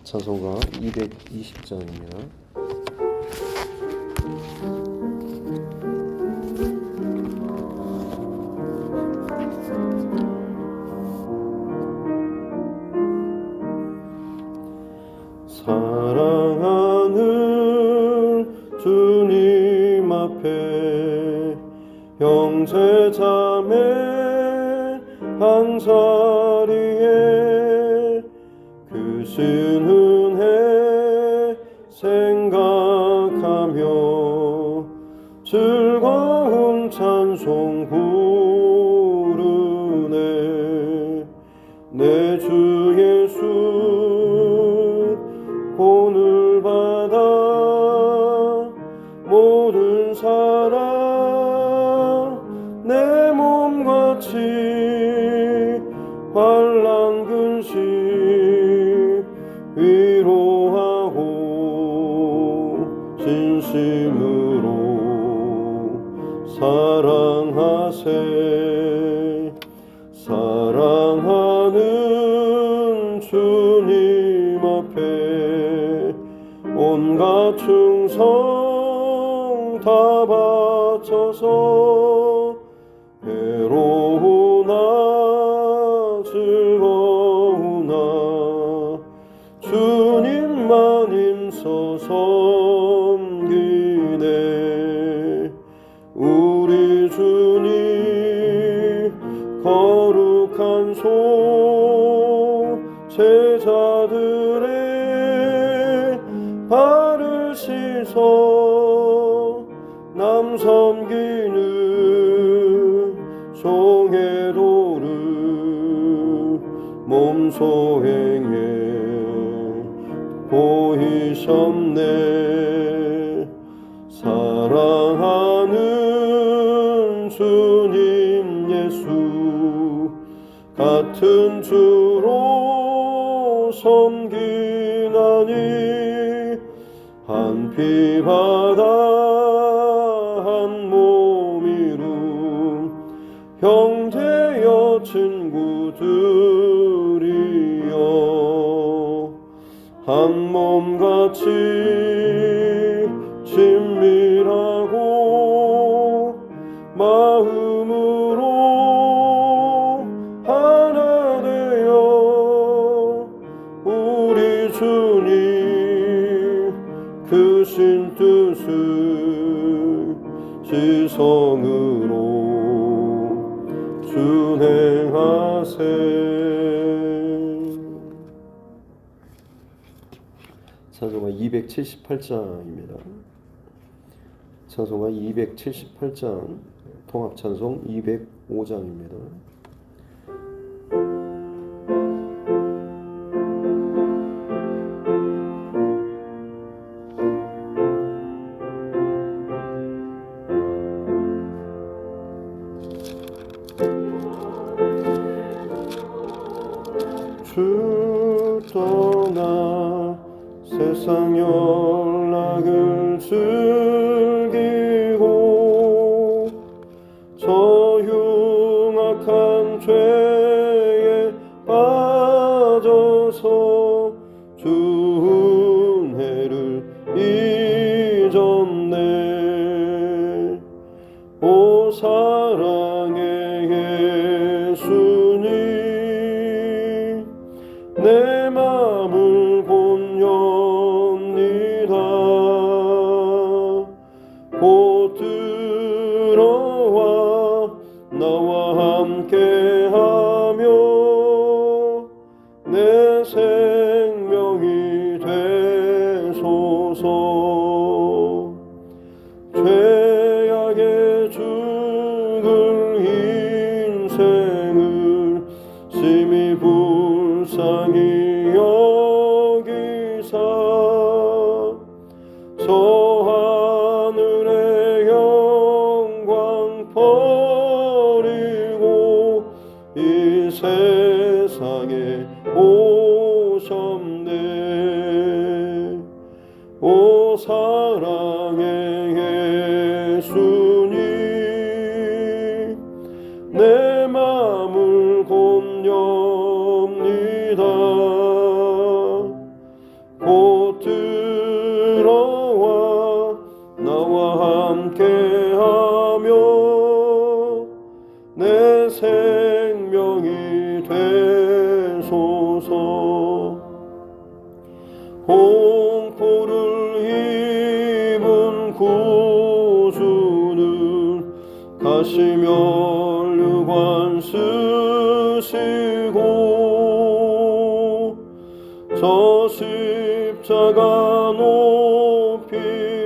찬송가 220장입니다. 사랑하는 주님 앞에 형제 자매 한자리에 크신 은혜 생각하며 즐거운 찬송 부르네. 내 주 예수 본을 받아 모든 사랑 내 몸같이 환난 근심 위로하고 진심으로 사랑하세. 사랑하는 주님 앞에 온갖 충성 다 바쳐서 괴로우나 즐거우나 주님만 힘써 섬기네. 우리 주님 거룩한 손 제자들의 발을 씻어 남 섬기는 종의 도를 몸소 행해 보이셨네. 사랑하는 주님 예수 같은 주로 섬기나니 한 피 바다 한 몸 이룬 형제여 친구들이여 한 몸같이 친밀하고 마음으로 하나 되어 우리 주님 크신 뜻을 지성으로 준행하세. 찬송가 278장입니다. 찬송가 278장 통합찬송 205장입니다. 주 떠나 세상 연락을 즐기고 저 흉악한 죄에 빠져서 주 은혜를 잊었네. 오 사랑의 예수님 내 맘을 곤엽니다. 곧 들어와 나와 함께하며 내 생명이 되소서. 죄악의 죽을 인생을 심히 불쌍히 여기사 저 하늘의 영광 버리고 이 세상에 오셨네. 오 사랑의 예수님 내 맘을 곤엽니다. 홍포를 입은 구주는 가시면류관 쓰시고 저 십자가 높이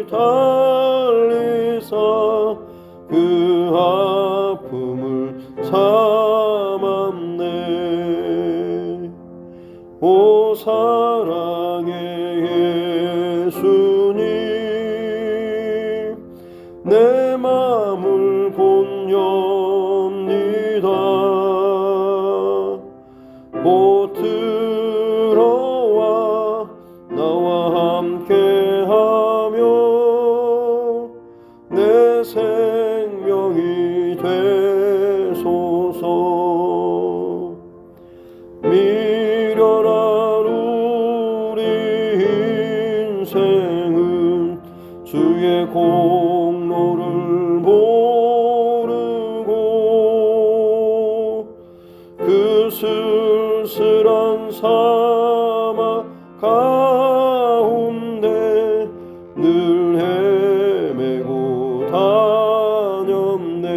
달리사 그 아픔을 참았네. 오 사랑의 예수님, 내 맘을 본엽니다. 곧 들어와 나와 함께하며 내 생명이 되소서. 미련한 우리 인생은 주의 공로를 모르고 그 쓸쓸한 사막 가운데 늘 헤매고 다녔네.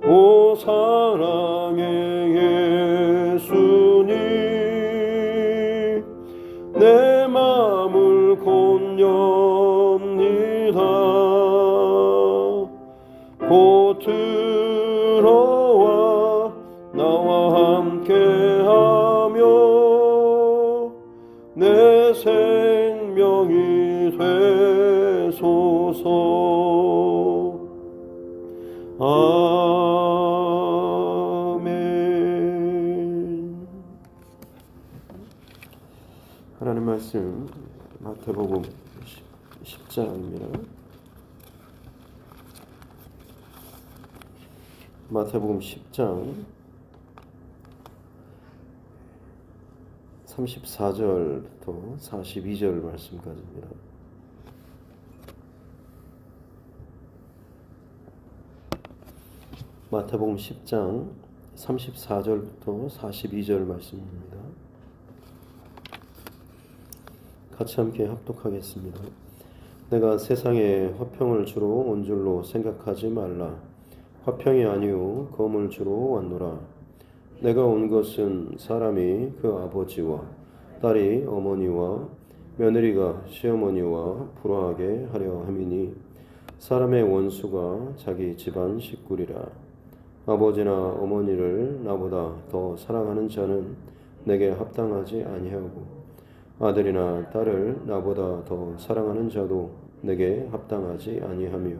오 사랑의 예수님, 내 맘을 곧엽니다. 곧 들어와 나와 함께하며 내 생명이 되소서. 아멘. 하나님 말씀 마태복음 10장입니다. 마태복음 10장 34절부터 42절 말씀까지입니다. 마태복음 10장 34절부터 42절 말씀입니다. 같이 함께 합독하겠습니다. 내가 세상에 화평을 주러 온 줄로 생각하지 말라. 화평이 아니요 검을 주러 왔노라. 내가 온 것은 사람이 그 아버지와 딸이 어머니와 며느리가 시어머니와 불화하게 하려 함이니 사람의 원수가 자기 집안 식구리라. 아버지나 어머니를 나보다 더 사랑하는 자는 내게 합당하지 아니하고 아들이나 딸을 나보다 더 사랑하는 자도 내게 합당하지 아니하며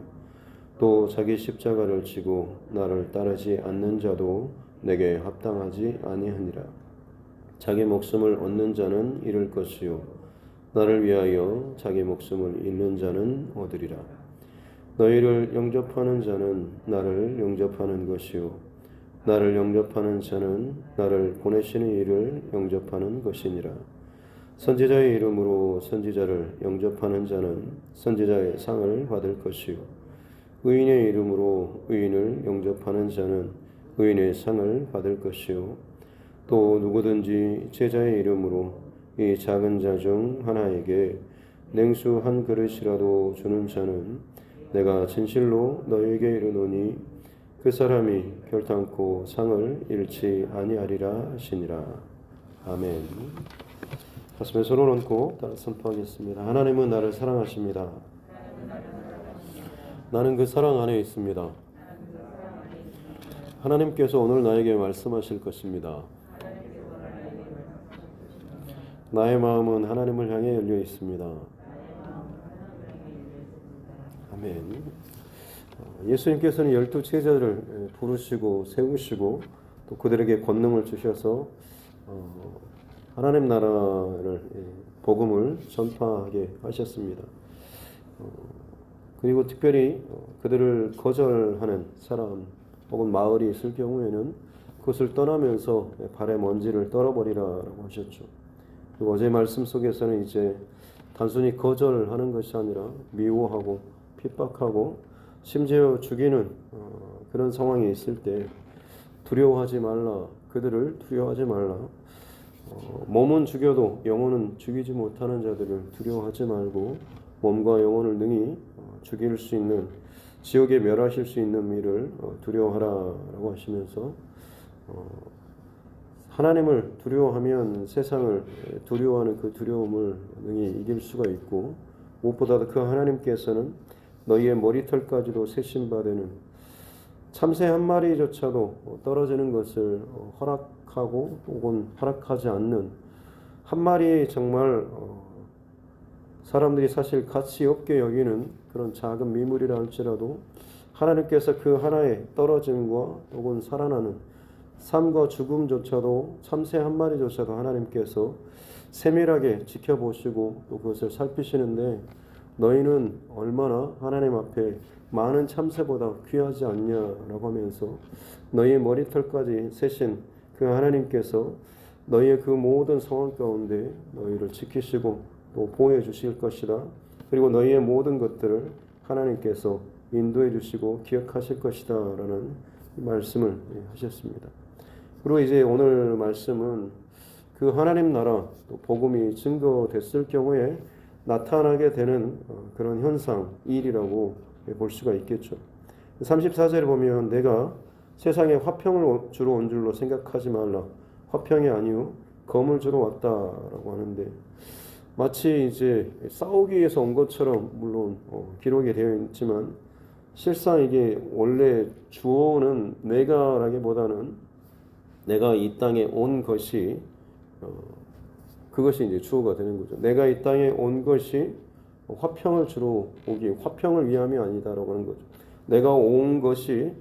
또 자기 십자가를 지고 나를 따르지 않는 자도 내게 합당하지 아니하니라. 자기 목숨을 얻는 자는 잃을 것이요 나를 위하여 자기 목숨을 잃는 자는 얻으리라. 너희를 영접하는 자는 나를 영접하는 것이요 나를 영접하는 자는 나를 보내시는 이를 영접하는 것이니라. 선지자의 이름으로 선지자를 영접하는 자는 선지자의 상을 받을 것이요 의인의 이름으로 의인을 영접하는 자는 의인의 상을 받을 것이요 또 누구든지 제자의 이름으로 이 작은 자 중 하나에게 냉수 한 그릇이라도 주는 자는 내가 진실로 너희에게 이르노니 그 사람이 결탄코 상을 잃지 아니하리라 하시니라. 아멘. 가슴에 손을 얹고 따라 선포하겠습니다. 하나님은 나를 사랑하십니다. 나는 그 사랑 안에 있습니다. 하나님께서 오늘 나에게 말씀하실 것입니다. 나의 마음은 하나님을 향해 열려 있습니다. 아멘. 예수님께서는 12제자들을 부르시고 세우시고 또 그들에게 권능을 주셔서 하나님 나라를 복음을 전파하게 하셨습니다. 그리고 특별히 그들을 거절하는 사람 혹은 마을이 있을 경우에는 그것을 떠나면서 발에 먼지를 떨어버리라라고 하셨죠. 그리고 어제 말씀 속에서는 이제 단순히 거절하는 것이 아니라 미워하고 핍박하고 심지어 죽이는 그런 상황이 있을 때 두려워하지 말라. 그들을 두려워하지 말라. 몸은 죽여도 영혼은 죽이지 못하는 자들을 두려워하지 말고 몸과 영혼을 능히 죽일 수 있는 지옥에 멸하실 수 있는 이를 두려워하라라고 하시면서 하나님을 두려워하면 세상을 두려워하는 그 두려움을 능히 이길 수가 있고 무엇보다도 그 하나님께서는 너희의 머리털까지도 세심받는 참새 한 마리조차도 떨어지는 것을 허락하고 혹은 허락하지 않는 한 마리 정말 사람들이 사실 가치 없게 여기는 그런 작은 미물이라 할지라도 하나님께서 그 하나의 떨어짐과 혹은 살아나는 삶과 죽음조차도 참새 한 마리조차도 하나님께서 세밀하게 지켜보시고 또 그것을 살피시는데 너희는 얼마나 하나님 앞에 많은 참새보다 귀하지 않냐라고 하면서 너희의 머리털까지 세신 그 하나님께서 너희의 그 모든 상황 가운데 너희를 지키시고 또 보호해 주실 것이다. 그리고 너희의 모든 것들을 하나님께서 인도해 주시고 기억하실 것이다 라는 말씀을 하셨습니다. 그리고 이제 오늘 말씀은 그 하나님 나라 또 복음이 증거됐을 경우에 나타나게 되는 그런 현상, 일이라고 볼 수가 있겠죠. 34절에 보면 내가 세상에 화평을 주러 온 줄로 생각하지 말라. 화평이 아니요 검을 주러 왔다라고 하는데 마치 이제 싸우기 위해서 온 것처럼 물론 기록이 되어 있지만 실상 이게 원래 주어는 내가라기보다는 내가 이 땅에 온 것이 그것이 이제 주어가 되는 거죠. 내가 이 땅에 온 것이 화평을 주러 화평을 위함이 아니다라고 하는 거죠. 내가 온 것이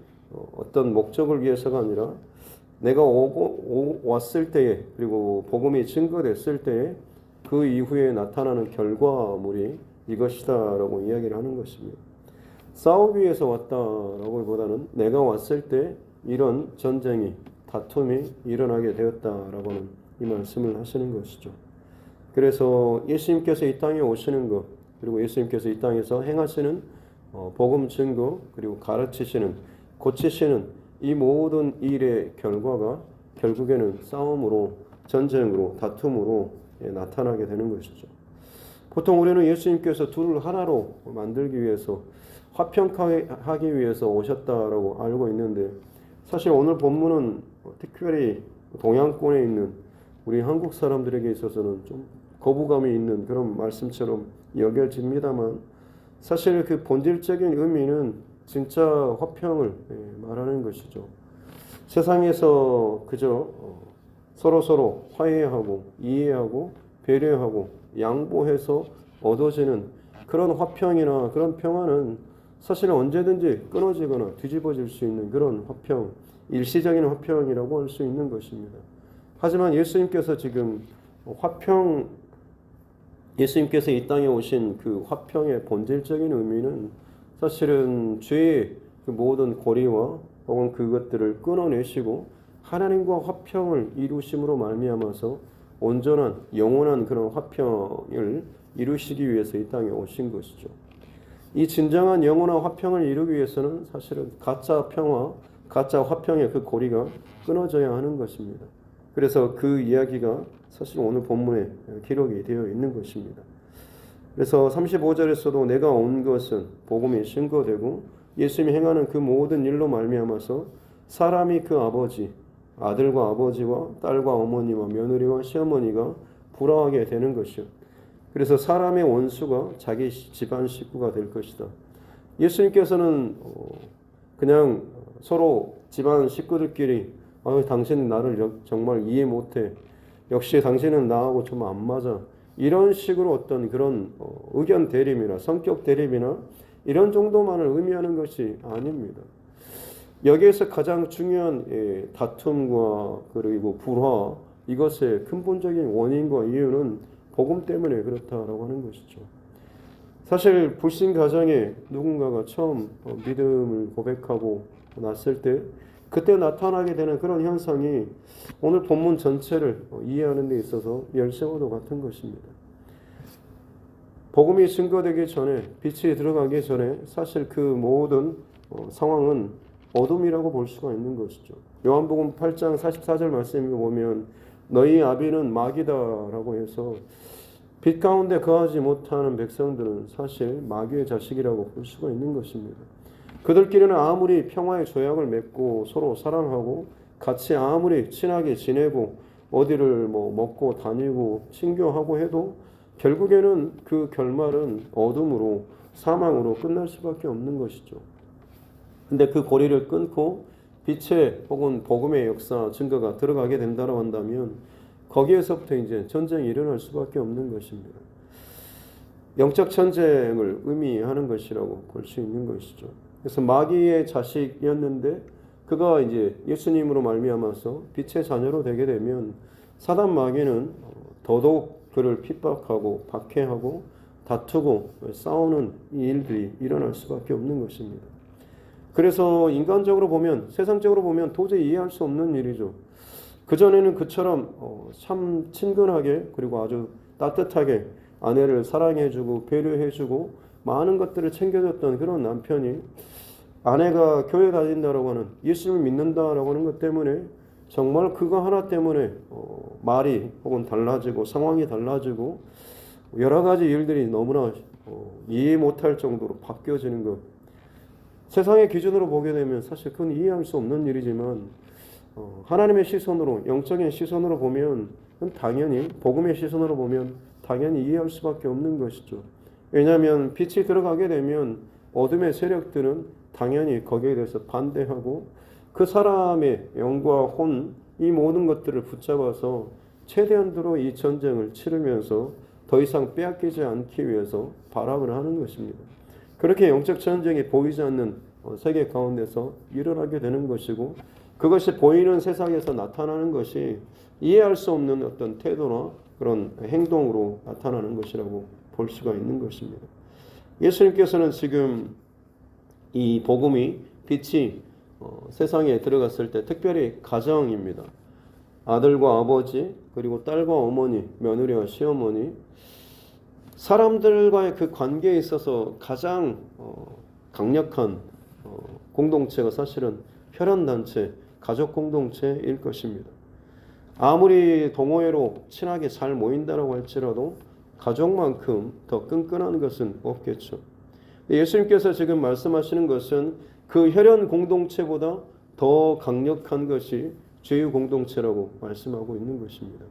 어떤 목적을 위해서가 아니라 내가 왔을 때에 그리고 복음이 증거됐을 때에 그 이후에 나타나는 결과물이 이것이다라고 이야기를 하는 것입니다. 싸우기 위해서 왔다라고 보다는 내가 왔을 때 이런 전쟁이 다툼이 일어나게 되었다라고 하는 이 말씀을 하시는 것이죠. 그래서 예수님께서 이 땅에 오시는 것 그리고 예수님께서 이 땅에서 행하시는 복음 증거 그리고 가르치시는 고치시는 이 모든 일의 결과가 결국에는 싸움으로 전쟁으로 다툼으로 나타나게 되는 것이죠. 보통 우리는 예수님께서 둘을 하나로 만들기 위해서 화평하기 위해서 오셨다라고 알고 있는데 사실 오늘 본문은 특별히 동양권에 있는 우리 한국 사람들에게 있어서는 좀 거부감이 있는 그런 말씀처럼 여겨집니다만 사실 그 본질적인 의미는 진짜 화평을 말하는 것이죠. 세상에서 그저 서로 화해하고 이해하고 배려하고 양보해서 얻어지는 그런 화평이나 그런 평화는 사실 언제든지 끊어지거나 뒤집어질 수 있는 그런 화평, 일시적인 화평이라고 할 수 있는 것입니다. 하지만 예수님께서 지금 예수님께서 이 땅에 오신 그 화평의 본질적인 의미는 사실은 죄의 그 모든 고리와 혹은 그것들을 끊어내시고 하나님과 화평을 이루심으로 말미암아서 온전한 영원한 그런 화평을 이루시기 위해서 이 땅에 오신 것이죠. 이 진정한 영원한 화평을 이루기 위해서는 사실은 가짜 평화, 가짜 화평의 그 고리가 끊어져야 하는 것입니다. 그래서 그 이야기가 사실 오늘 본문에 기록이 되어 있는 것입니다. 그래서 35절에서도 내가 온 것은 복음이 증거되고 예수님이 행하는 그 모든 일로 말미암아서 사람이 그 아버지, 아들과 아버지와 딸과 어머니와 며느리와 시어머니가 불화하게 되는 것이요. 그래서 사람의 원수가 자기 집안 식구가 될 것이다. 예수님께서는 그냥 서로 집안 식구들끼리 당신은 나를 정말 이해 못해. 역시 당신은 나하고 좀 안 맞아. 이런 식으로 어떤 그런 의견 대립이나 성격 대립이나 이런 정도만을 의미하는 것이 아닙니다. 여기에서 가장 중요한 다툼과 그리고 불화 이것의 근본적인 원인과 이유는 복음 때문에 그렇다라고 하는 것이죠. 사실 불신 가정에 누군가가 처음 믿음을 고백하고 났을 때 그때 나타나게 되는 그런 현상이 오늘 본문 전체를 이해하는 데 있어서 열쇠와도 같은 것입니다. 복음이 증거되기 전에 빛이 들어가기 전에 사실 그 모든 상황은 어둠이라고 볼 수가 있는 것이죠. 요한복음 8장 44절 말씀에 보면 너희 아비는 마귀다라고 해서 빛 가운데 거하지 못하는 백성들은 사실 마귀의 자식이라고 볼 수가 있는 것입니다. 그들끼리는 아무리 평화의 조약을 맺고 서로 사랑하고 같이 아무리 친하게 지내고 어디를 먹고 다니고 친교하고 해도 결국에는 그 결말은 어둠으로 사망으로 끝날 수밖에 없는 것이죠. 근데 그 고리를 끊고 빛의 혹은 복음의 역사 증거가 들어가게 된다고 한다면 거기에서부터 이제 전쟁이 일어날 수밖에 없는 것입니다. 영적 전쟁을 의미하는 것이라고 볼 수 있는 것이죠. 그래서 마귀의 자식이었는데 그가 이제 예수님으로 말미암아서 빛의 자녀로 되게 되면 사단 마귀는 더더욱 그를 핍박하고 박해하고 다투고 싸우는 일들이 일어날 수밖에 없는 것입니다. 그래서 인간적으로 보면 세상적으로 보면 도저히 이해할 수 없는 일이죠. 그전에는 그처럼 참 친근하게 그리고 아주 따뜻하게 아내를 사랑해주고 배려해주고 많은 것들을 챙겨줬던 그런 남편이 아내가 교회 다닌다라고 하는 예수님을 믿는다라고 하는 것 때문에 정말 그거 하나 때문에 말이 혹은 달라지고 상황이 달라지고 여러 가지 일들이 너무나 이해 못할 정도로 바뀌어지는 것. 세상의 기준으로 보게 되면 사실 그건 이해할 수 없는 일이지만 하나님의 시선으로 영적인 시선으로 보면 당연히 복음의 시선으로 보면 당연히 이해할 수밖에 없는 것이죠. 왜냐하면 빛이 들어가게 되면 어둠의 세력들은 당연히 거기에 대해서 반대하고 그 사람의 영과 혼 이 모든 것들을 붙잡아서 최대한도로 이 전쟁을 치르면서 더 이상 빼앗기지 않기 위해서 발악을 하는 것입니다. 그렇게 영적 전쟁이 보이지 않는 세계 가운데서 일어나게 되는 것이고 그것이 보이는 세상에서 나타나는 것이 이해할 수 없는 어떤 태도나 그런 행동으로 나타나는 것이라고 볼 수가 있는 것입니다. 예수님께서는 지금 이 복음이 빛이 세상에 들어갔을 때 특별히 가정입니다. 아들과 아버지 그리고 딸과 어머니, 며느리와 시어머니 사람들과의 그 관계에 있어서 가장 강력한 공동체가 사실은 혈연단체, 가족 공동체일 것입니다. 아무리 동호회로 친하게 잘 모인다라고 할지라도 가족만큼 더 끈끈한 것은 없겠죠. 예수님께서 지금 말씀하시는 것은 그 혈연 공동체보다 더 강력한 것이 죄의 공동체라고 말씀하고 있는 것입니다.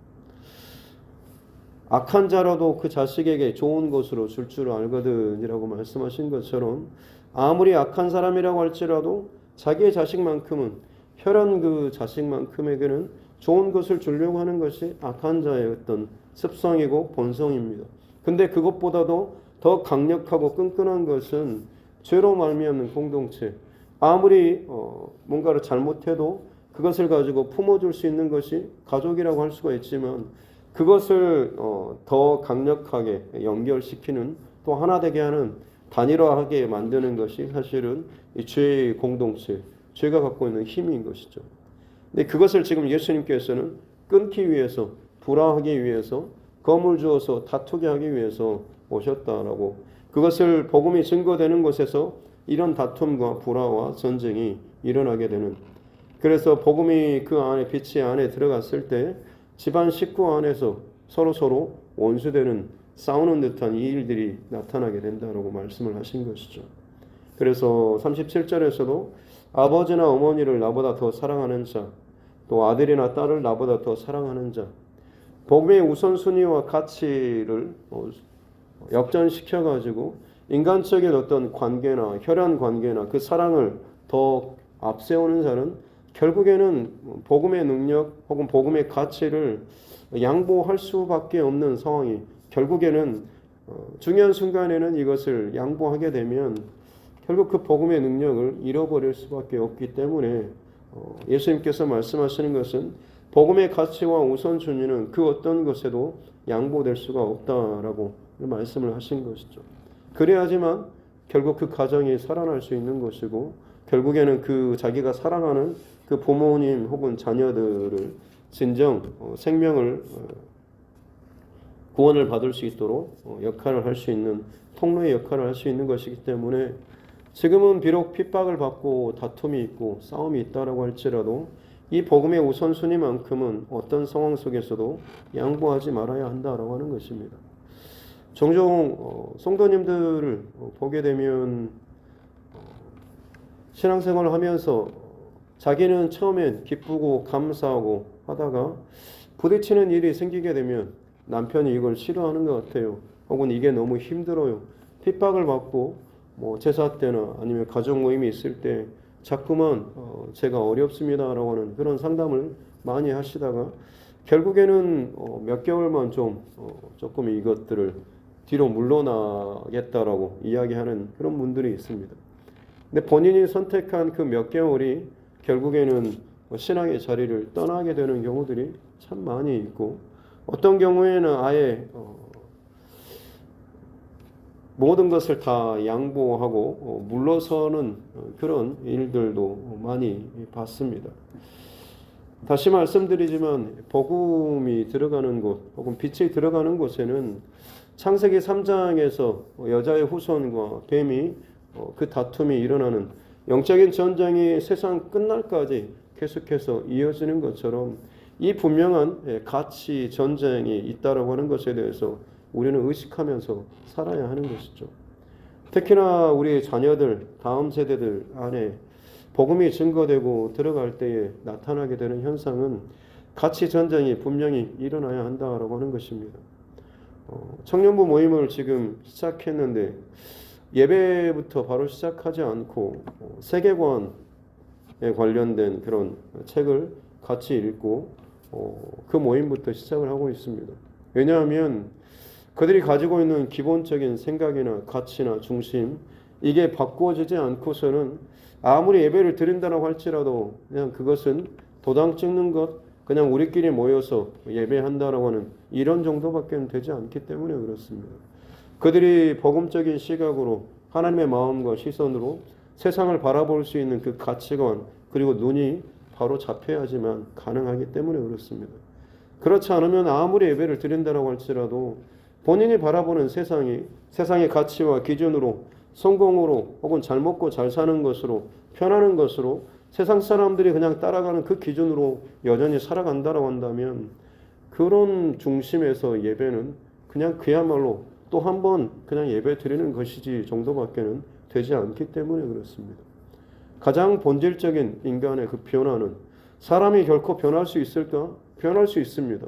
악한 자라도 그 자식에게 좋은 것으로 줄 줄 알거든이라고 말씀하신 것처럼 아무리 악한 사람이라고 할지라도 자기의 자식만큼은 혈연 그 자식만큼에게는 좋은 것을 주려고 하는 것이 악한 자의 어떤 습성이고 본성입니다. 근데 그것보다도 더 강력하고 끈끈한 것은 죄로 말미암는 공동체. 아무리 뭔가를 잘못해도 그것을 가지고 품어줄 수 있는 것이 가족이라고 할 수가 있지만 그것을 더 강력하게 연결시키는 또 하나 되게 하는 단일화하게 만드는 것이 사실은 이 죄의 공동체, 죄가 갖고 있는 힘인 것이죠. 근데 그것을 지금 예수님께서는 끊기 위해서, 불화하기 위해서, 검을 주어서 다투게 하기 위해서 오셨다라고 그것을 복음이 증거되는 곳에서 이런 다툼과 불화와 전쟁이 일어나게 되는 그래서 복음이 그 안에 빛이 안에 들어갔을 때 집안 식구 안에서 서로 원수되는 싸우는 듯한 이 일들이 나타나게 된다라고 말씀을 하신 것이죠. 그래서 37절에서도 아버지나 어머니를 나보다 더 사랑하는 자, 또 아들이나 딸을 나보다 더 사랑하는 자, 복음의 우선순위와 가치를 역전시켜 가지고 인간적인 어떤 관계나 혈연 관계나 그 사랑을 더 앞세우는 자는 결국에는 복음의 능력 혹은 복음의 가치를 양보할 수밖에 없는 상황이 결국에는 중요한 순간에는 이것을 양보하게 되면 결국 그 복음의 능력을 잃어버릴 수밖에 없기 때문에 예수님께서 말씀하시는 것은 복음의 가치와 우선순위는 그 어떤 것에도 양보될 수가 없다라고 말씀을 하신 것이죠. 그래야지만 결국 그 가정이 살아날 수 있는 것이고 결국에는 그 자기가 사랑하는 그 부모님 혹은 자녀들을 진정 생명을 구원을 받을 수 있도록 역할을 할 수 있는 통로의 역할을 할 수 있는 것이기 때문에 지금은 비록 핍박을 받고 다툼이 있고 싸움이 있다라고 할지라도 이 복음의 우선순위만큼은 어떤 상황 속에서도 양보하지 말아야 한다라고 하는 것입니다. 종종 성도님들을 보게 되면 신앙생활을 하면서 자기는 처음엔 기쁘고 감사하고 하다가 부딪히는 일이 생기게 되면 남편이 이걸 싫어하는 것 같아요. 혹은 이게 너무 힘들어요. 핍박을 받고 제사 때나 아니면 가족 모임이 있을 때 자꾸만 제가 어렵습니다라고 하는 그런 상담을 많이 하시다가 결국에는 몇 개월만 조금 이것들을 뒤로 물러나겠다라고 이야기하는 그런 분들이 있습니다. 근데 본인이 선택한 그 몇 개월이 결국에는 신앙의 자리를 떠나게 되는 경우들이 참 많이 있고, 어떤 경우에는 아예 모든 것을 다 양보하고 물러서는 그런 일들도 많이 봤습니다. 다시 말씀드리지만 복음이 들어가는 곳 혹은 빛이 들어가는 곳에는 창세기 3장에서 여자의 후손과 뱀이 그 다툼이 일어나는 영적인 전쟁이 세상 끝날까지 계속해서 이어지는 것처럼 이 분명한 가치 전쟁이 있다라고 하는 것에 대해서 우리는 의식하면서 살아야 하는 것이죠. 특히나 우리 자녀들, 다음 세대들 안에 복음이 증거되고 들어갈 때에 나타나게 되는 현상은 가치 전쟁이 분명히 일어나야 한다라고 하는 것입니다. 청년부 모임을 지금 시작했는데 예배부터 바로 시작하지 않고 세계관에 관련된 그런 책을 같이 읽고 그 모임부터 시작을 하고 있습니다. 왜냐하면 그들이 가지고 있는 기본적인 생각이나 가치나 중심, 이게 바꾸어지지 않고서는 아무리 예배를 드린다고 할지라도 그냥 그것은 도장 찍는 것, 그냥 우리끼리 모여서 예배한다라고 하는 이런 정도밖에 되지 않기 때문에 그렇습니다. 그들이 복음적인 시각으로 하나님의 마음과 시선으로 세상을 바라볼 수 있는 그 가치관, 그리고 눈이 바로 잡혀야지만 가능하기 때문에 그렇습니다. 그렇지 않으면 아무리 예배를 드린다고 할지라도 본인이 바라보는 세상의 가치와 기준으로, 성공으로 혹은 잘 먹고 잘 사는 것으로, 편하는 것으로 세상 사람들이 그냥 따라가는 그 기준으로 여전히 살아간다고 한다면 그런 중심에서 예배는 그냥 그야말로 또 한 번 그냥 예배 드리는 것이지 정도밖에는 되지 않기 때문에 그렇습니다. 가장 본질적인 인간의 그 변화는, 사람이 결코 변할 수 있을까? 변할 수 있습니다.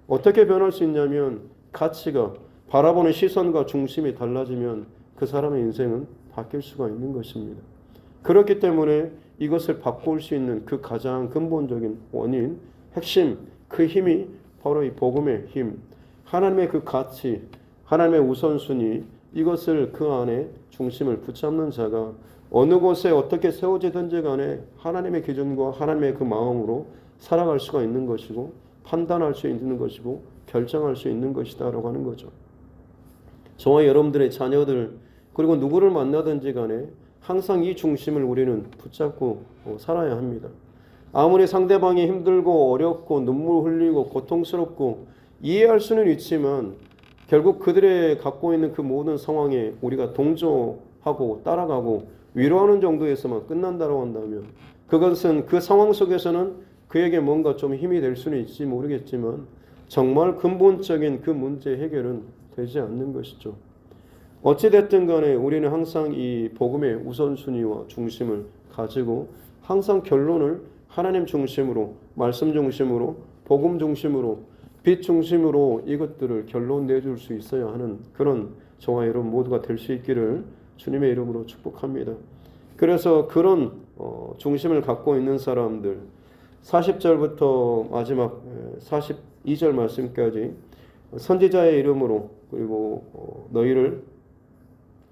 어떻게 변할 수 있냐면 가치가, 바라보는 시선과 중심이 달라지면 그 사람의 인생은 바뀔 수가 있는 것입니다. 그렇기 때문에 이것을 바꿀 수 있는 그 가장 근본적인 원인, 핵심, 그 힘이 바로 이 복음의 힘, 하나님의 그 가치, 하나님의 우선순위, 이것을 그 안에 중심을 붙잡는 자가 어느 곳에 어떻게 세워지든지 간에 하나님의 기준과 하나님의 그 마음으로 살아갈 수가 있는 것이고, 판단할 수 있는 것이고, 결정할 수 있는 것이다라고 하는 거죠. 저와 여러분들의 자녀들, 그리고 누구를 만나든지 간에 항상 이 중심을 우리는 붙잡고 살아야 합니다. 아무리 상대방이 힘들고 어렵고 눈물 흘리고 고통스럽고 이해할 수는 있지만 결국 그들의 갖고 있는 그 모든 상황에 우리가 동조하고 따라가고 위로하는 정도에서만 끝난다고 한다면 그것은 그 상황 속에서는 그에게 뭔가 좀 힘이 될 수는 있지 모르겠지만 정말 근본적인 그 문제 해결은 되지 않는 것이죠. 어찌됐든 간에 우리는 항상 이 복음의 우선순위와 중심을 가지고 항상 결론을 하나님 중심으로, 말씀 중심으로, 복음 중심으로, 빛 중심으로 이것들을 결론 내줄 수 있어야 하는 그런 저와 여러분 모두가 될 수 있기를 주님의 이름으로 축복합니다. 그래서 그런 중심을 갖고 있는 사람들, 40절부터 마지막 42절 말씀까지 선지자의 이름으로, 그리고 너희를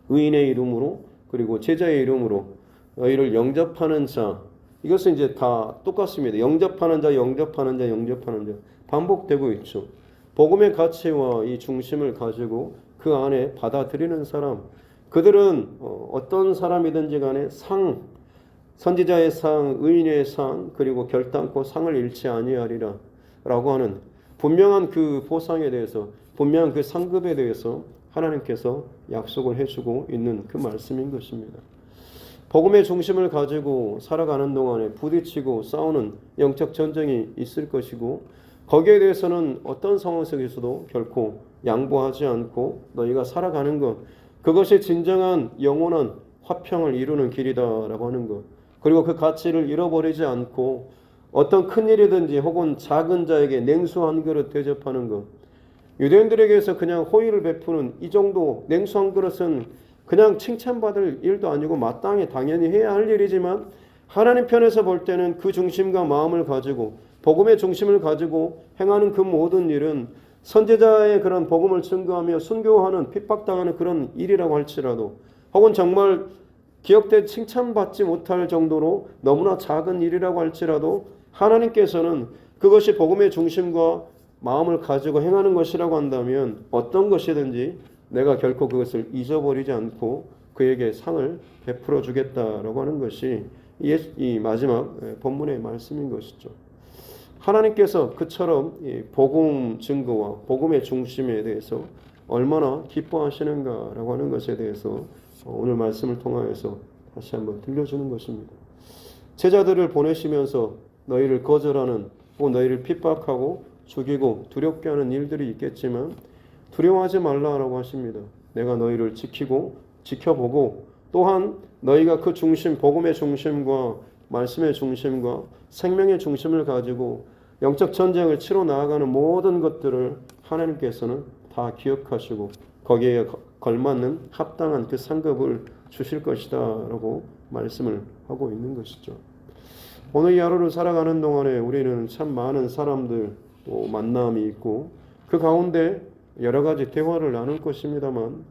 의인의 이름으로, 그리고 제자의 이름으로 너희를 영접하는 자, 이것은 이제 다 똑같습니다. 영접하는 자, 영접하는 자, 영접하는 자 반복되고 있죠. 복음의 가치와 이 중심을 가지고 그 안에 받아들이는 사람, 그들은 어떤 사람이든지 간에 상, 선지자의 상, 의인의 상, 그리고 결단코 상을 잃지 아니하리라 라고 하는 분명한 그 보상에 대해서, 분명한 그 상급에 대해서 하나님께서 약속을 해주고 있는 그 말씀인 것입니다. 복음의 중심을 가지고 살아가는 동안에 부딪히고 싸우는 영적 전쟁이 있을 것이고 거기에 대해서는 어떤 상황 속에서도 결코 양보하지 않고 너희가 살아가는 것, 그것이 진정한 영원한 화평을 이루는 길이다라고 하는 것. 그리고 그 가치를 잃어버리지 않고 어떤 큰 일이든지 혹은 작은 자에게 냉수 한 그릇 대접하는 것. 유대인들에게서 그냥 호의를 베푸는 이 정도 냉수 한 그릇은 그냥 칭찬받을 일도 아니고 마땅히 당연히 해야 할 일이지만 하나님 편에서 볼 때는 그 중심과 마음을 가지고 복음의 중심을 가지고 행하는 그 모든 일은 선지자의 그런 복음을 증거하며 순교하는 핍박당하는 그런 일이라고 할지라도 혹은 정말 기억된 칭찬받지 못할 정도로 너무나 작은 일이라고 할지라도 하나님께서는 그것이 복음의 중심과 마음을 가지고 행하는 것이라고 한다면 어떤 것이든지 내가 결코 그것을 잊어버리지 않고 그에게 상을 베풀어 주겠다라고 하는 것이 이 마지막 본문의 말씀인 것이죠. 하나님께서 그처럼 복음 증거와 복음의 중심에 대해서 얼마나 기뻐하시는가라고 하는 것에 대해서 오늘 말씀을 통하여서 다시 한번 들려주는 것입니다. 제자들을 보내시면서 너희를 거절하는 혹은 너희를 핍박하고 죽이고 두렵게 하는 일들이 있겠지만 두려워하지 말라라고 하십니다. 내가 너희를 지켜보고 또한 너희가 그 중심, 복음의 중심과 말씀의 중심과 생명의 중심을 가지고 영적 전쟁을 치러 나아가는 모든 것들을 하나님께서는 다 기억하시고 거기에 걸맞는 합당한 그 상급을 주실 것이다 라고 말씀을 하고 있는 것이죠. 오늘 이 하루를 살아가는 동안에 우리는 참 많은 사람들 또 만남이 있고 그 가운데 여러 가지 대화를 나눌 것입니다만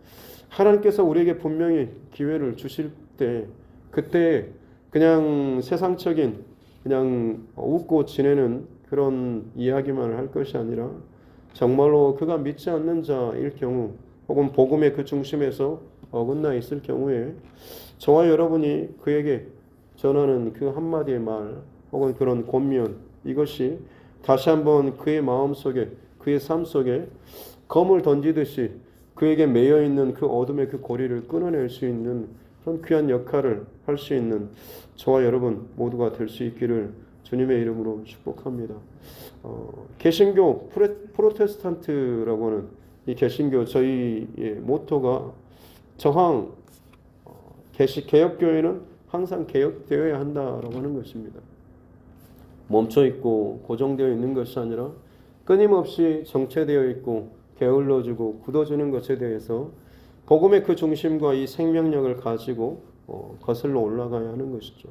하나님께서 우리에게 분명히 기회를 주실 때 그때 그냥 세상적인 그냥 웃고 지내는 그런 이야기만 할 것이 아니라 정말로 그가 믿지 않는 자일 경우 혹은 복음의 그 중심에서 어긋나 있을 경우에 저와 여러분이 그에게 전하는 그 한마디의 말 혹은 그런 권면 이것이 다시 한번 그의 마음속에 그의 삶 속에 검을 던지듯이 그에게 매여있는 그 어둠의 그 고리를 끊어낼 수 있는 그런 귀한 역할을 할 수 있는 저와 여러분 모두가 될 수 있기를 주님의 이름으로 축복합니다. 개신교 프로테스탄트라고 하는 이 개신교 저희의 모토가 저항 개혁교회는 항상 개혁되어야 한다라고 하는 것입니다. 멈춰 있고 고정되어 있는 것이 아니라 끊임없이 정체되어 있고 게을러지고 굳어지는 것에 대해서 복음의 그 중심과 이 생명력을 가지고 거슬러 올라가야 하는 것이죠.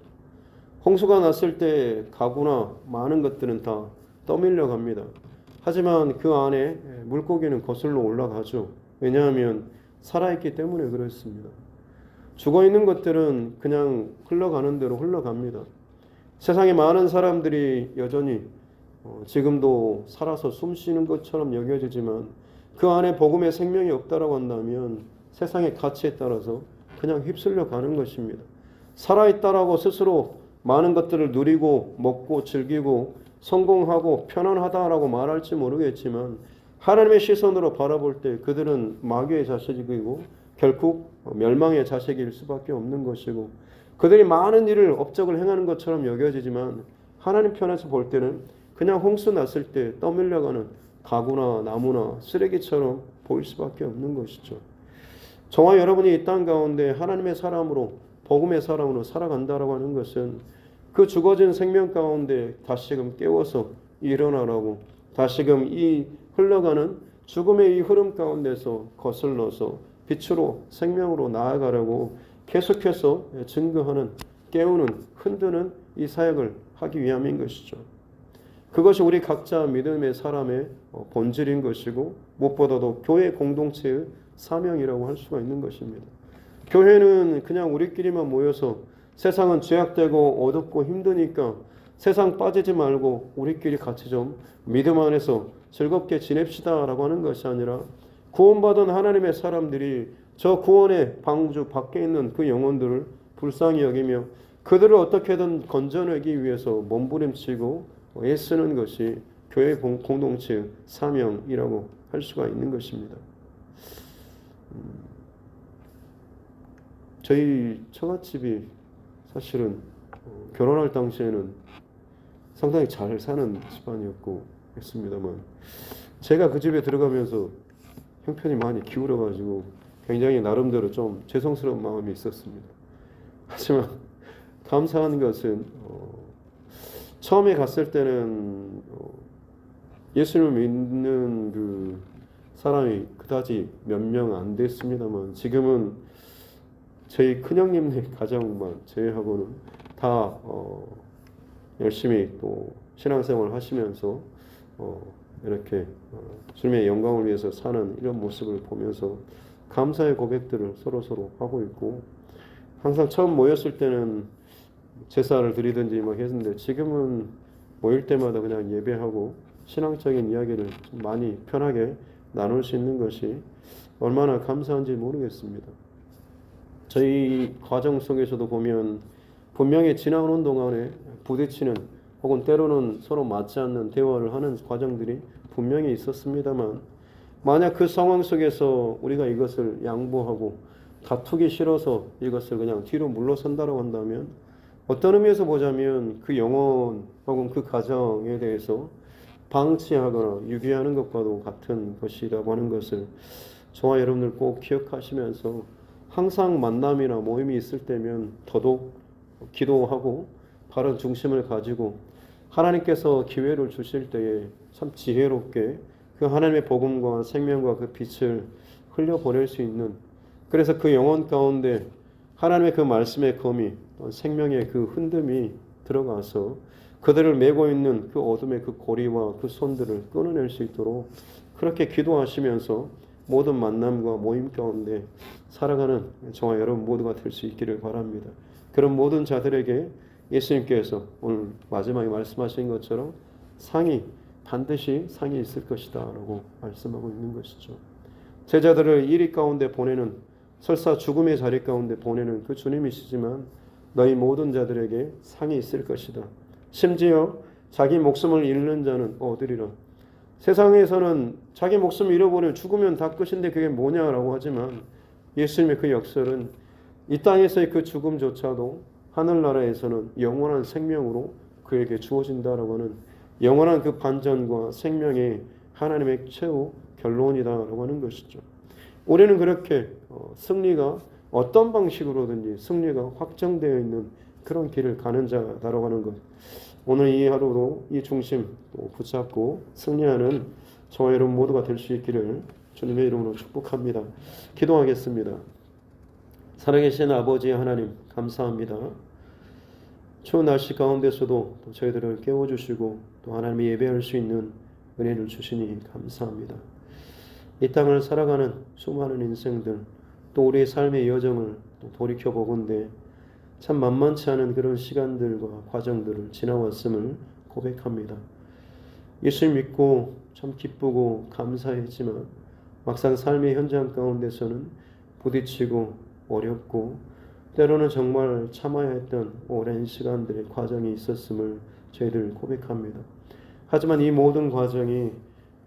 홍수가 났을 때 가구나 많은 것들은 다 떠밀려 갑니다. 하지만 그 안에 물고기는 거슬러 올라가죠. 왜냐하면 살아있기 때문에 그렇습니다. 죽어있는 것들은 그냥 흘러가는 대로 흘러갑니다. 세상에 많은 사람들이 여전히 지금도 살아서 숨쉬는 것처럼 여겨지지만 그 안에 복음의 생명이 없다라고 한다면 세상의 가치에 따라서 그냥 휩쓸려 가는 것입니다. 살아있다라고 스스로 많은 것들을 누리고 먹고 즐기고 성공하고 편안하다라고 말할지 모르겠지만 하나님의 시선으로 바라볼 때 그들은 마귀의 자식이고 결국 멸망의 자식일 수밖에 없는 것이고 그들이 많은 일을 업적을 행하는 것처럼 여겨지지만 하나님 편에서 볼 때는 그냥 홍수 났을 때 떠밀려가는 가구나 나무나 쓰레기처럼 보일 수밖에 없는 것이죠. 저와 여러분이 이 땅 가운데 하나님의 사람으로 복음의 사람으로 살아간다라고 하는 것은 그 죽어진 생명 가운데 다시금 깨워서 일어나라고 다시금 이 흘러가는 죽음의 이 흐름 가운데서 거슬러서 빛으로 생명으로 나아가라고 계속해서 증거하는 깨우는 흔드는 이 사역을 하기 위함인 것이죠. 그것이 우리 각자 믿음의 사람의 본질인 것이고 무엇보다도 교회 공동체의 사명이라고 할 수가 있는 것입니다. 교회는 그냥 우리끼리만 모여서 세상은 죄악되고 어둡고 힘드니까 세상 빠지지 말고 우리끼리 같이 좀 믿음 안에서 즐겁게 지냅시다라고 하는 것이 아니라 구원받은 하나님의 사람들이 저 구원의 방주 밖에 있는 그 영혼들을 불쌍히 여기며 그들을 어떻게든 건져내기 위해서 몸부림치고 애쓰는 것이 교회 공동체의 사명이라고 할 수가 있는 것입니다. 저희 처갓집이 사실은 결혼할 당시에는 상당히 잘 사는 집안이었고 했습니다만, 제가 그 집에 들어가면서 형편이 많이 기울어가지고 굉장히 나름대로 좀 죄송스러운 마음이 있었습니다. 하지만 감사한 것은 처음에 갔을 때는 예수님을 믿는 그 사람이 그다지 몇 명 안 됐습니다만, 지금은 저희 큰형님네 가정만 제외하고는 다 열심히 또 신앙생활을 하시면서 이렇게 주님의 영광을 위해서 사는 이런 모습을 보면서 감사의 고백들을 서로 하고 있고, 항상 처음 모였을 때는 제사를 드리든지 막 했는데, 지금은 모일 때마다 그냥 예배하고 신앙적인 이야기를 좀 많이 편하게 나눌 수 있는 것이 얼마나 감사한지 모르겠습니다. 저희 과정 속에서도 보면 분명히 지나오는 동안에 부딪히는 혹은 때로는 서로 맞지 않는 대화를 하는 과정들이 분명히 있었습니다만, 만약 그 상황 속에서 우리가 이것을 양보하고 다투기 싫어서 이것을 그냥 뒤로 물러선다고 한다면, 어떤 의미에서 보자면 그 영혼 혹은 그 가정에 대해서 방치하거나 유기하는 것과도 같은 것이라고 하는 것을 저와 여러분들 꼭 기억하시면서, 항상 만남이나 모임이 있을 때면 더더욱 기도하고 바른 중심을 가지고 하나님께서 기회를 주실 때에 참 지혜롭게 그 하나님의 복음과 생명과 그 빛을 흘려보낼 수 있는, 그래서 그 영혼 가운데 하나님의 그 말씀의 검이, 생명의 그 흔듦이 들어가서 그들을 메고 있는 그 어둠의 그 고리와 그 손들을 끊어낼 수 있도록 그렇게 기도하시면서 모든 만남과 모임 가운데 살아가는 저와 여러분 모두가 될 수 있기를 바랍니다. 그런 모든 자들에게 예수님께서 오늘 마지막에 말씀하신 것처럼 반드시 상이 있을 것이다 라고 말씀하고 있는 것이죠. 제자들을 이리 가운데 보내는, 설사 죽음의 자리 가운데 보내는 그 주님이시지만 너희 모든 자들에게 상이 있을 것이다. 심지어 자기 목숨을 잃는 자는 얻으리라. 세상에서는 자기 목숨을 잃어버리면 죽으면 다 끝인데 그게 뭐냐라고 하지만, 예수님의 그 역설은 이 땅에서의 그 죽음조차도 하늘나라에서는 영원한 생명으로 그에게 주어진다라고 하는 영원한 그 반전과 생명의 하나님의 최후 결론이다라고 하는 것이죠. 우리는 그렇게 승리가 어떤 방식으로든지 승리가 확정되어 있는 그런 길을 가는 자다라고 하는 것, 오늘 이 하루도 이 중심 붙잡고 승리하는 저와 여러분 모두가 될 수 있기를 주님의 이름으로 축복합니다. 기도하겠습니다. 살아계신 아버지 하나님, 감사합니다. 추운 날씨 가운데서도 또 저희들을 깨워주시고 또 하나님이 예배할 수 있는 은혜를 주시니 감사합니다. 이 땅을 살아가는 수많은 인생들, 또 우리의 삶의 여정을 또 돌이켜보건대 참 만만치 않은 그런 시간들과 과정들을 지나왔음을 고백합니다. 예수님 믿고 참 기쁘고 감사했지만 막상 삶의 현장 가운데서는 부딪히고 어렵고 때로는 정말 참아야 했던 오랜 시간들의 과정이 있었음을 저희들 고백합니다. 하지만 이 모든 과정이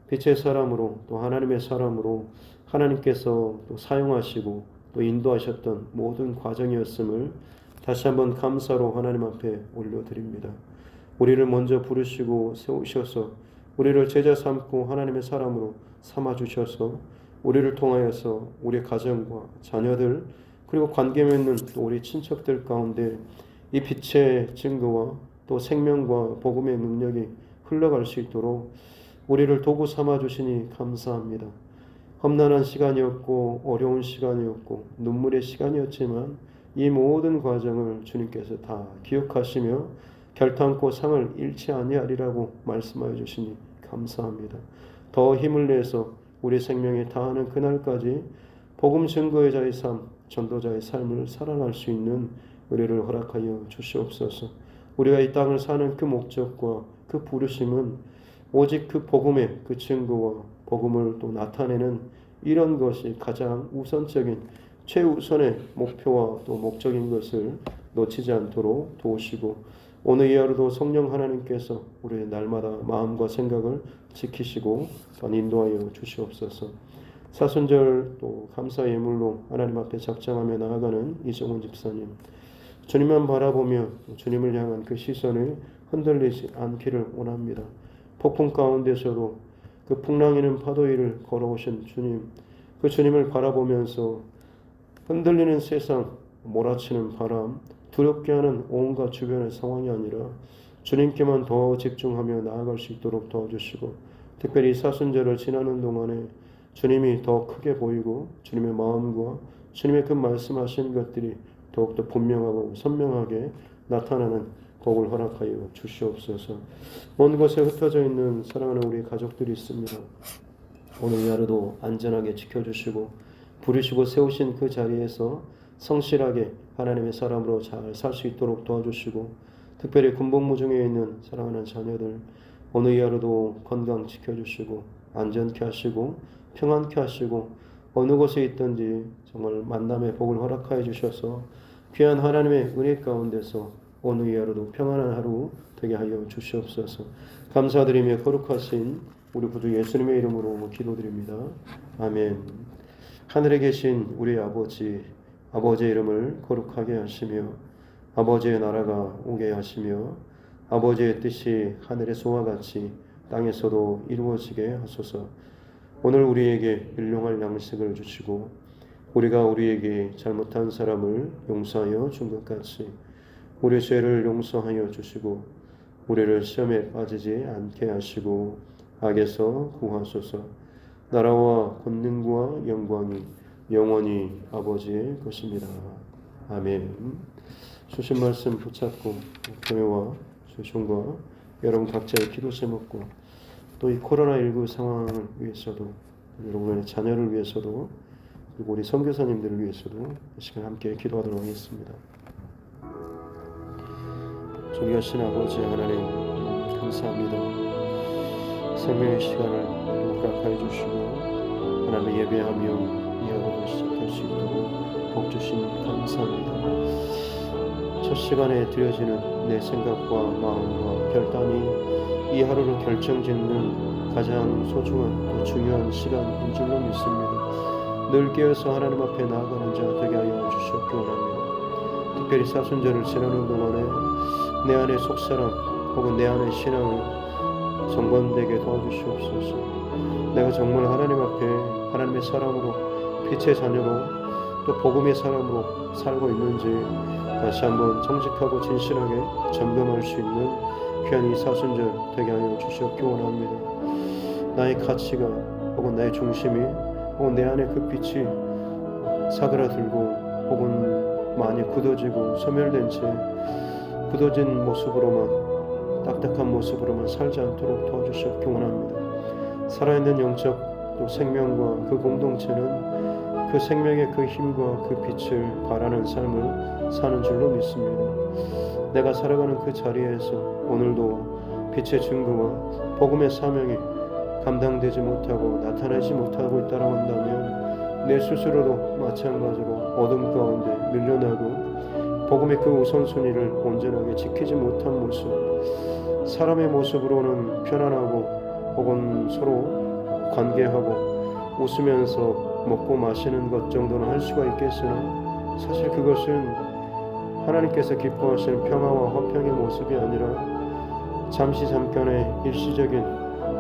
빛의 사람으로 또 하나님의 사람으로 하나님께서 또 사용하시고 또 인도하셨던 모든 과정이었음을 다시 한번 감사로 하나님 앞에 올려드립니다. 우리를 먼저 부르시고 세우셔서 우리를 제자 삼고 하나님의 사람으로 삼아주셔서 우리를 통하여서 우리 가정과 자녀들 그리고 관계 맺는 또 우리 친척들 가운데 이 빛의 증거와 또 생명과 복음의 능력이 흘러갈 수 있도록 우리를 도구 삼아주시니 감사합니다. 험난한 시간이었고 어려운 시간이었고 눈물의 시간이었지만 이 모든 과정을 주님께서 다 기억하시며 결탄코 상을 잃지 아니하리라고 말씀하여 주시니 감사합니다. 더 힘을 내서 우리 생명에 다하는 그날까지 복음 증거의 자의 삶, 전도자의 삶을 살아갈 수 있는 은혜를 허락하여 주시옵소서. 우리가 이 땅을 사는 그 목적과 그 부르심은 오직 그 복음의 그 증거와 복음을 또 나타내는 이런 것이 가장 우선적인 최우선의 목표와 또 목적인 것을 놓치지 않도록 도우시고 오늘 이 하루도 성령 하나님께서 우리의 날마다 마음과 생각을 지키시고 인도하여 주시옵소서. 사순절 또 감사 예물로 하나님 앞에 작정하며 나아가는 이정훈 집사님, 주님만 바라보며 주님을 향한 그 시선이 흔들리지 않기를 원합니다. 폭풍 가운데서도 그 풍랑이는 파도 위를 걸어오신 주님, 그 주님을 바라보면서 흔들리는 세상, 몰아치는 바람, 두렵게 하는 온갖 주변의 상황이 아니라 주님께만 더 집중하며 나아갈 수 있도록 도와주시고, 특별히 사순절을 지나는 동안에 주님이 더 크게 보이고 주님의 마음과 주님의 그 말씀하신 것들이 더욱더 분명하고 선명하게 나타나는 복을 허락하여 주시옵소서. 먼 곳에 흩어져 있는 사랑하는 우리 가족들이 있습니다. 오늘 하루도 안전하게 지켜주시고 부르시고 세우신 그 자리에서 성실하게 하나님의 사람으로 잘 살 수 있도록 도와주시고, 특별히 군복무 중에 있는 사랑하는 자녀들 오늘 이 하루도 건강 지켜주시고 안전케 하시고 평안케 하시고 어느 곳에 있든지 정말 만남의 복을 허락하여 주셔서 귀한 하나님의 은혜 가운데서 오늘 이 하루도 평안한 하루 되게 하여 주시옵소서. 감사드리며 거룩하신 우리 구주 예수님의 이름으로 기도드립니다. 아멘. 하늘에 계신 우리 아버지, 아버지의 이름을 거룩하게 하시며 아버지의 나라가 오게 하시며 아버지의 뜻이 하늘에서와 같이 땅에서도 이루어지게 하소서. 오늘 우리에게 일용할 양식을 주시고 우리가 우리에게 잘못한 사람을 용서하여 준 것 같이 우리 죄를 용서하여 주시고 우리를 시험에 빠지지 않게 하시고 악에서 구하소서. 나라와 권능과 영광이 영원히 아버지의 것입니다. 아멘. 주신 말씀 붙잡고 교회와 조정과 여러분 각자의 기도 제목과 또 이 코로나19 상황을 위해서도 여러분의 자녀를 위해서도 그리고 우리 선교사님들을 위해서도 이 시간 함께 기도하도록 하겠습니다. 존귀하신 아버지 하나님 감사합니다. 생명의 시간을 허락하여 주시고 하나님의 예배하며 이 하루를 시작할 수 있도록 복 주신 감사합니다. 첫 시간에 드려지는 내 생각과 마음과 결단이 이 하루를 결정짓는 가장 소중한 또 중요한 시간인 줄로 믿습니다. 늘 깨어서 하나님 앞에 나아가는 자 되게 하여 주시옵기 원합니다. 특별히 사순절을 지나는 동안에 내 안의 속사람 혹은 내 안의 신앙을 정건되게 도와주시옵소서. 내가 정말 하나님 앞에 하나님의 사람으로 빛의 자녀로 또 복음의 사람으로 살고 있는지 다시 한번 정직하고 진실하게 점검할 수 있는 귀한 이 사순절 되게 하여 주시옵기 원합니다. 나의 가치가 혹은 나의 중심이 혹은 내 안에 그 빛이 사그라들고 혹은 많이 굳어지고 소멸된 채 굳어진 모습으로만 딱딱한 모습으로만 살지 않도록 도와주시옵기 원합니다. 살아있는 영적 또 생명과 그 공동체는 그 생명의 그 힘과 그 빛을 바라는 삶을 사는 줄로 믿습니다. 내가 살아가는 그 자리에서 오늘도 빛의 증거와 복음의 사명이 감당되지 못하고 나타나지 못하고 있다고 한다면 내 스스로도 마찬가지로 어둠 가운데 밀려나고 복음의 그 우선순위를 온전하게 지키지 못한 모습, 사람의 모습으로는 편안하고 혹은 서로 관계하고 웃으면서 먹고 마시는 것 정도는 할 수가 있겠으나 사실 그것은 하나님께서 기뻐하시는 평화와 화평의 모습이 아니라 잠시 잠깐의 일시적인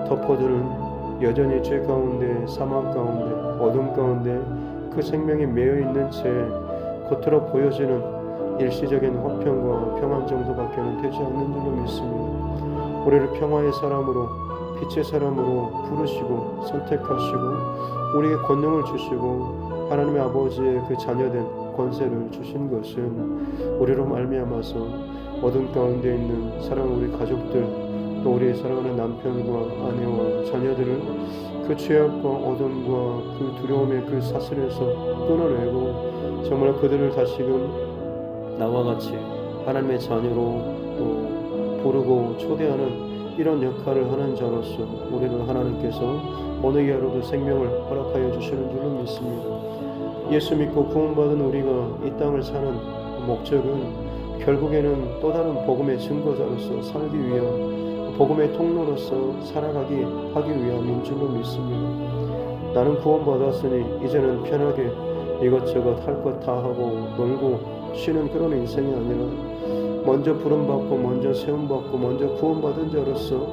덮어두는 여전히 죄 가운데 사망 가운데 어둠 가운데 그 생명이 매여 있는 채 겉으로 보여지는 일시적인 화평과 평안 정도밖에는 되지 않는 줄로 믿습니다. 우리를 평화의 사람으로 빛의 사람으로 부르시고 선택하시고 우리에게 권능을 주시고 하나님의 아버지의 그 자녀된 권세를 주신 것은 우리로 말미암아서 어둠 가운데 있는 사랑하는 우리 가족들 또 우리의 사랑하는 남편과 아내와 자녀들을 그 죄악과 어둠과 그 두려움의 그 사슬에서 끊어내고 정말 그들을 다시금 나와 같이 하나님의 자녀로 또 부르고 초대하는 이런 역할을 하는 자로서 우리를 하나님께서 어느 이 하루도 생명을 허락하여 주시는 줄로 믿습니다. 예수 믿고 구원받은 우리가 이 땅을 사는 목적은 결국에는 또 다른 복음의 증거자로서 살기 위한 복음의 통로로서 살아가기 하기 위함인 줄로 믿습니다. 나는 구원받았으니 이제는 편하게 이것저것 할 것 다 하고 놀고 쉬는 그런 인생이 아니라 먼저 부름받고 먼저 세움받고 먼저 구원받은 자로서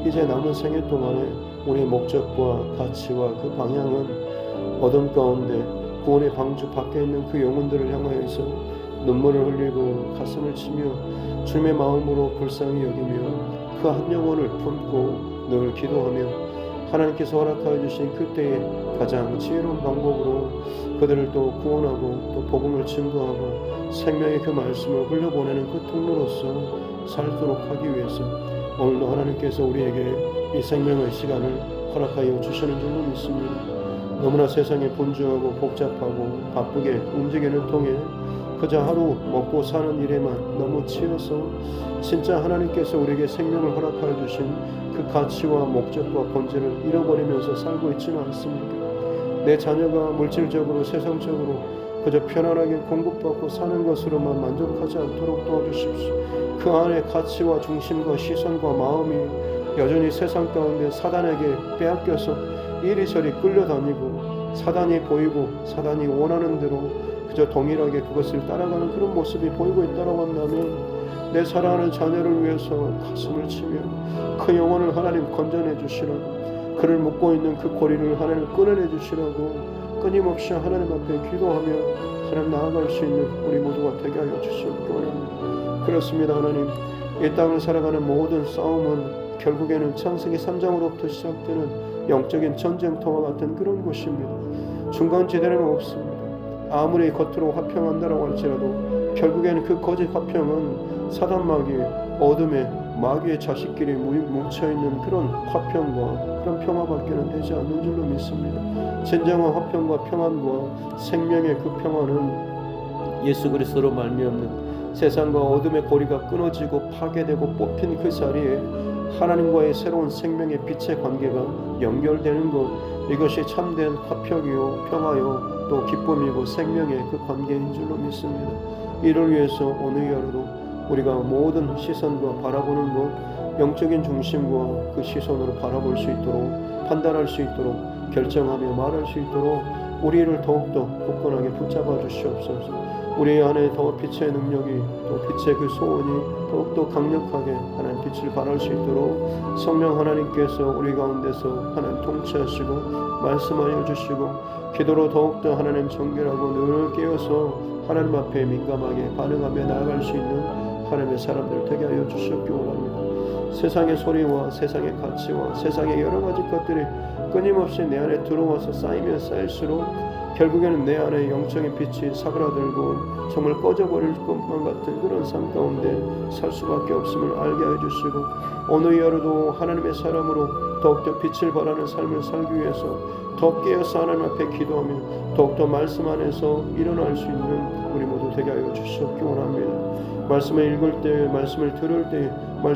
이제 남은 생애 동안에 우리의 목적과 가치와 그 방향은 어둠 가운데 구원의 방주 밖에 있는 그 영혼들을 향하여서 눈물을 흘리고 가슴을 치며 주님의 마음으로 불쌍히 여기며 그 한 영혼을 품고 늘 기도하며 하나님께서 허락하여 주신 그때의 가장 지혜로운 방법으로 그들을 또 구원하고 또 복음을 증거하고 생명의 그 말씀을 흘려보내는 그 통로로서 살도록 하기 위해서 오늘도 하나님께서 우리에게 이 생명의 시간을 허락하여 주시는 줄로 믿습니다. 너무나 세상에 분주하고 복잡하고 바쁘게 움직이는 통에 그저 하루 먹고 사는 일에만 너무 치여서 진짜 하나님께서 우리에게 생명을 허락하여 주신 그 가치와 목적과 본질을 잃어버리면서 살고 있지는 않습니까? 내 자녀가 물질적으로 세상적으로 그저 편안하게 공급받고 사는 것으로만 만족하지 않도록 도와주십시오. 그 안에 가치와 중심과 시선과 마음이 여전히 세상 가운데 사단에게 빼앗겨서 이리저리 끌려다니고 사단이 보이고 사단이 원하는 대로 그저 동일하게 그것을 따라가는 그런 모습이 보이고 있다고 한다면 내 사랑하는 자녀를 위해서 가슴을 치며 그 영혼을 하나님 건져내 주시라고 그를 묶고 있는 그 고리를 하나님 끊어내 주시라고 끊임없이 하나님 앞에 기도하며 하나님 나아갈 수 있는 우리 모두가 되게 하여 주시옵기 원합니다. 그렇습니다. 하나님, 이 땅을 살아가는 모든 싸움은 결국에는 창세기 3장으로부터 시작되는 영적인 전쟁터와 같은 그런 곳입니다. 중간지대는 없습니다. 아무리 겉으로 화평한다라고 할지라도 결국에는 그 거짓 화평은 사단 마귀 어둠의 마귀의 자식끼리 뭉쳐있는 그런 화평과 그런 평화밖에는 되지 않는 줄로 믿습니다. 진정한 화평과 평안과 생명의 그 평안은 예수 그리스도로 말미암는 세상과 어둠의 고리가 끊어지고 파괴되고 뽑힌 그 자리에 하나님과의 새로운 생명의 빛의 관계가 연결되는 것, 이것이 참된 화평이요 평화요 또 기쁨이고 생명의 그 관계인 줄로 믿습니다. 이를 위해서 오늘 하루도 우리가 모든 시선과 바라보는 것, 영적인 중심과 그 시선으로 바라볼 수 있도록 판단할 수 있도록 결정하며 말할 수 있도록 우리를 더욱더 굳건하게 붙잡아 주시옵소서. 우리 안에 더 빛의 능력이 또 빛의 그 소원이 더욱더 강력하게 하나님 빛을 발할 수 있도록 성령 하나님께서 우리 가운데서 하나님 통치하시고 말씀하여 주시고 기도로 더욱더 하나님 정결하고 늘 깨어서 하나님 앞에 민감하게 반응하며 나아갈 수 있는 하나님의 사람들 되게 하여 주시옵기 원합니다. 세상의 소리와 세상의 가치와 세상의 여러 가지 것들이 끊임없이 내 안에 들어와서 쌓이면 쌓일수록 결국에는 내 안에 영적인 빛이 사그라들고 정말 꺼져버릴 것만 같은 그런 삶 가운데 살 수밖에 없음을 알게 해주시고 오늘 하루도 하나님의 사람으로 더욱더 빛을 발하는 삶을 살기 위해서 더 깨어서 하나님 앞에 기도하며 더욱더 말씀 안에서 일어날 수 있는 우리 모두 되게 하여 주시옵기 원합니다. 말씀을 읽을 때, 말씀을 들을 때, 말씀